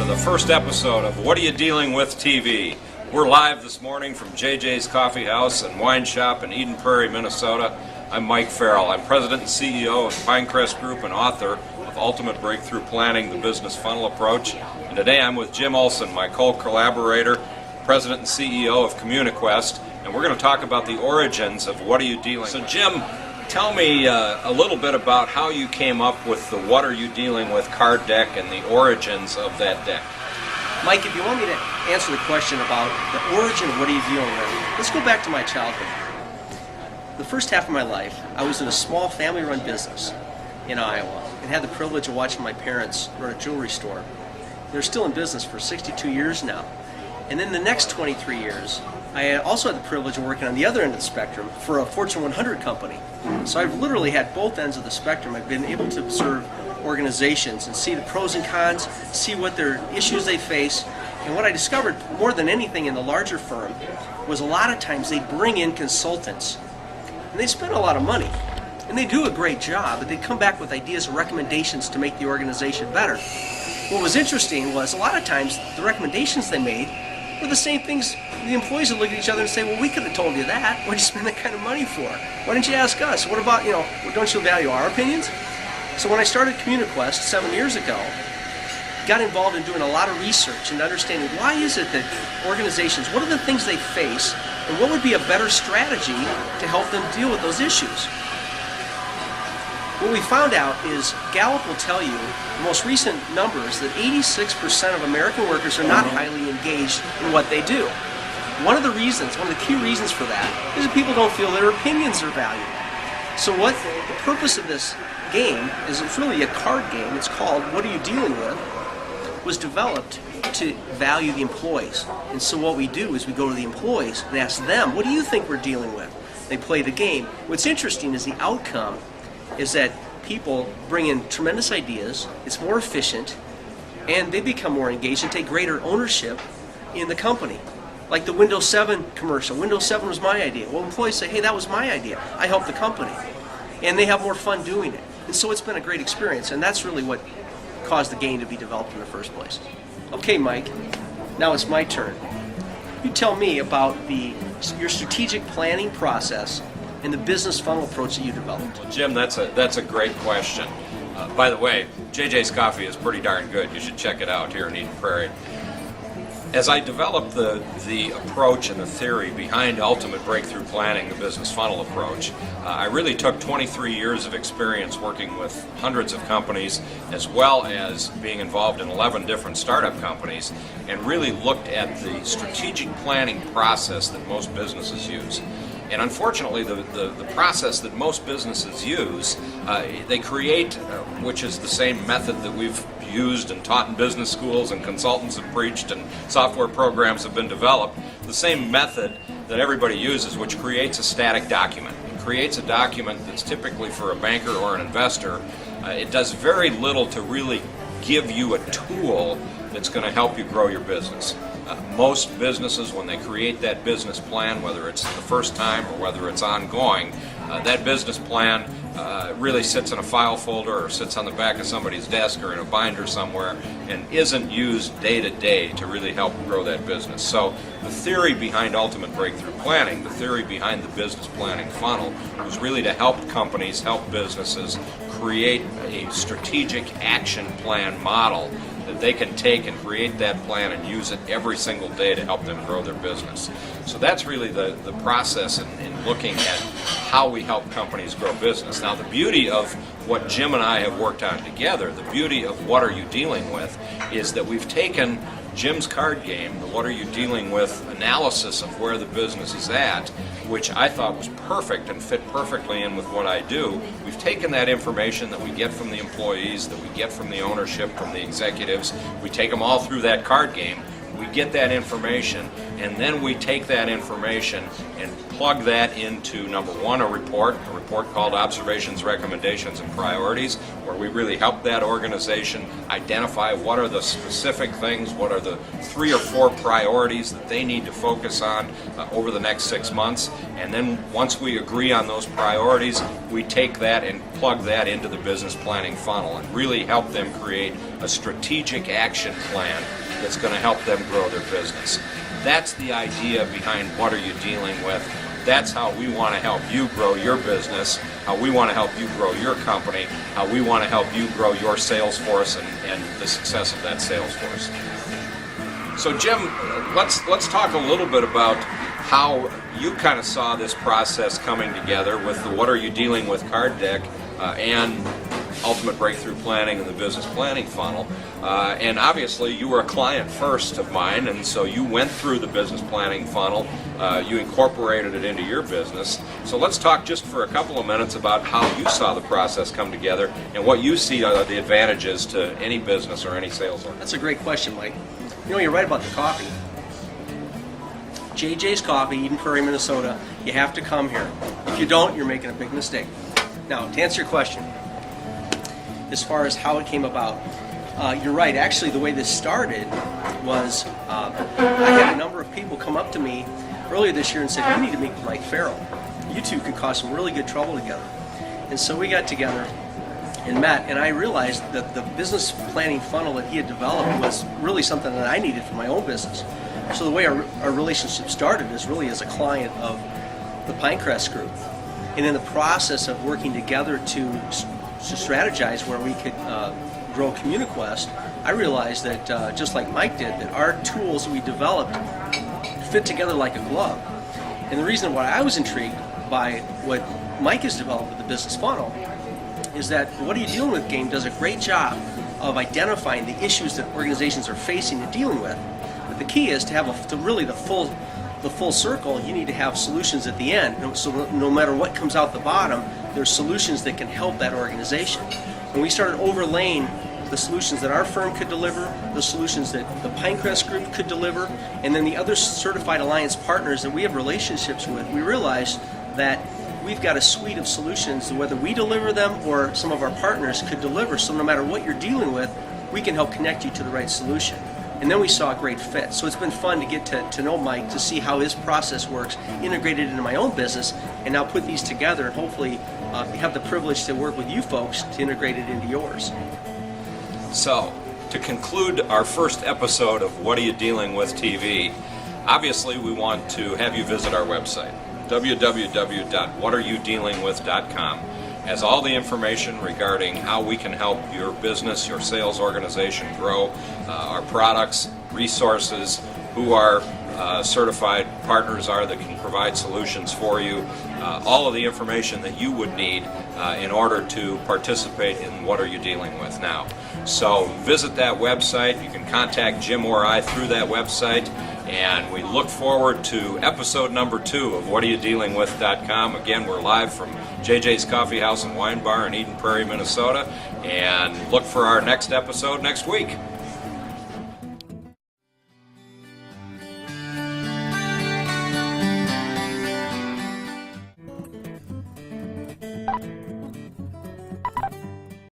the first episode of What Are You Dealing With TV. We're live this morning from JJ's Coffee House and Wine Shop in Eden Prairie, Minnesota. I'm Mike Ferrell. I'm President and CEO of Pinecrest Group and author of Ultimate Breakthrough Planning, the Business Funnel Approach. And today I'm with Jim Olson, my co-collaborator, President and CEO of Comuniquest. And we're going to talk about the origins of What Are You Dealing With. So Jim, tell me a little bit about how you came up with the What Are You Dealing With card deck and the origins of that deck. Mike, if you want me to answer the question about the origin of what are you dealing with, let's go back to my childhood. The first half of my life, I was in a small family-run business in Iowa and had the privilege of watching my parents run a jewelry store. They're still in business for 62 years now. And then the next 23 years, I also had the privilege of working on the other end of the spectrum for a Fortune 100 company. So I've literally had both ends of the spectrum. I've been able to observe organizations and see the pros and cons, see what their issues they face. And what I discovered more than anything in the larger firm was a lot of times they bring in consultants and they spend a lot of money and they do a great job, but they come back with ideas and recommendations to make the organization better. What was interesting was a lot of times the recommendations they made were the same things. The employees would look at each other and say, well, we could have told you that. What did you spend that kind of money for? Why didn't you ask us? What about, don't you value our opinions? So when I started Comuniquest 7 years ago, got involved in doing a lot of research and understanding why is it that organizations, what are the things they face, and what would be a better strategy to help them deal with those issues. What we found out is Gallup will tell you, the most recent numbers, that 86% of American workers are not highly engaged in what they do. One of the key reasons for that is that people don't feel their opinions are valued. So what the purpose of this game is, it's really a card game. It's called What Are You Dealing With? Was developed to value the employees. And so what we do is we go to the employees and ask them, what do you think we're dealing with? They play the game. What's interesting is the outcome is that people bring in tremendous ideas, it's more efficient, and they become more engaged and take greater ownership in the company. Like the Windows 7 commercial. Windows 7 was my idea. Well, employees say, hey, that was my idea. I helped the company. And they have more fun doing it. And so it's been a great experience, and that's really what caused the game to be developed in the first place. Okay, Mike, now it's my turn. You tell me about your strategic planning process and the business funnel approach that you developed. Well, Jim, that's a great question. By the way, JJ's Coffee is pretty darn good. You should check it out here in Eden Prairie. As I developed the approach and the theory behind Ultimate Breakthrough Planning, the business funnel approach, I really took 23 years of experience working with hundreds of companies, as well as being involved in 11 different startup companies, and really looked at the strategic planning process that most businesses use. And unfortunately, the process that most businesses use, they create, which is the same method that we've used and taught in business schools and consultants have preached and software programs have been developed, the same method that everybody uses, which creates a static document. It creates a document that's typically for a banker or an investor. It does very little to really give you a tool that's going to help you grow your business. Most businesses, when they create that business plan, whether it's the first time or whether it's ongoing, that business plan really sits in a file folder or sits on the back of somebody's desk or in a binder somewhere and isn't used day to day to really help grow that business. So the theory behind Ultimate Breakthrough Planning, the theory behind the business planning funnel, was really to help companies, help businesses create a strategic action plan model that they can take and create that plan and use it every single day to help them grow their business. So that's really the process in looking at how we help companies grow business. Now, the beauty of what Jim and I have worked on together, the beauty of What Are You Dealing With, is that we've taken Jim's card game, the What Are You Dealing With analysis of where the business is at, which I thought was perfect and fit perfectly in with what I do. We've taken that information that we get from the employees, that we get from the ownership, from the executives, we take them all through that card game, we get that information, and then we take that information and plug that into, number one, a report called Observations, Recommendations, and Priorities, where we really help that organization identify what are the specific things, what are the 3 or 4 priorities that they need to focus on over the next 6 months. And then once we agree on those priorities, we take that and plug that into the business planning funnel and really help them create a strategic action plan that's going to help them grow their business. That's the idea behind what are you dealing with. That's how we want to help you grow your business, how we want to help you grow your company, how we want to help you grow your sales force and the success of that sales force. So Jim, let's talk a little bit about how you kind of saw this process coming together with the What Are You Dealing With card deck and Ultimate Breakthrough Planning and the Business Planning Funnel. And obviously you were a client first of mine, and so you went through the business planning funnel, you incorporated it into your business. So let's talk just for a couple of minutes about how you saw the process come together and what you see are the advantages to any business or any sales organization. That's a great question, Mike. You know, you're right about the coffee. JJ's Coffee, Eden Prairie, Minnesota. You have to come here. If you don't, you're making a big mistake. Now, to answer your question, as far as how it came about, you're right. Actually, the way this started was I had a number of people come up to me earlier this year and said, "You need to meet with Mike Ferrell. You two could cause some really good trouble together." And so we got together and met, and I realized that the business planning funnel that he had developed was really something that I needed for my own business. So the way our relationship started is really as a client of the Pinecrest Group. And in the process of working together to strategize where we could grow Comuniquest, I realized that just like Mike did, that our tools that we developed fit together like a glove. And the reason why I was intrigued by what Mike has developed with the business funnel is that What Are You Dealing With game does a great job of identifying the issues that organizations are facing and dealing with. But the key is to have really the full circle. You need to have solutions at the end. So no matter what comes out the bottom, there's solutions that can help that organization. When we started overlaying the solutions that our firm could deliver, the solutions that the Pinecrest Group could deliver, and then the other certified alliance partners that we have relationships with, we realized that we've got a suite of solutions, whether we deliver them or some of our partners could deliver. So no matter what you're dealing with, we can help connect you to the right solution. And then we saw a great fit. So it's been fun to get to know Mike, to see how his process works, integrated into my own business, and now put these together and hopefully have the privilege to work with you folks to integrate it into yours. So, to conclude our first episode of What Are You Dealing With TV, obviously we want to have you visit our website, www.whatareyouddealingwith.com. Has all the information regarding how we can help your business, your sales organization grow, our products, resources, who our certified partners are that can provide solutions for you, all of the information that you would need in order to participate in What Are You Dealing With now. So visit that website. You can contact Jim or I through that website. And we look forward to episode number 2 of whatayoudealingwith.com. Again, we're live from JJ's Coffee House and Wine Bar in Eden Prairie, Minnesota. And look for our next episode next week.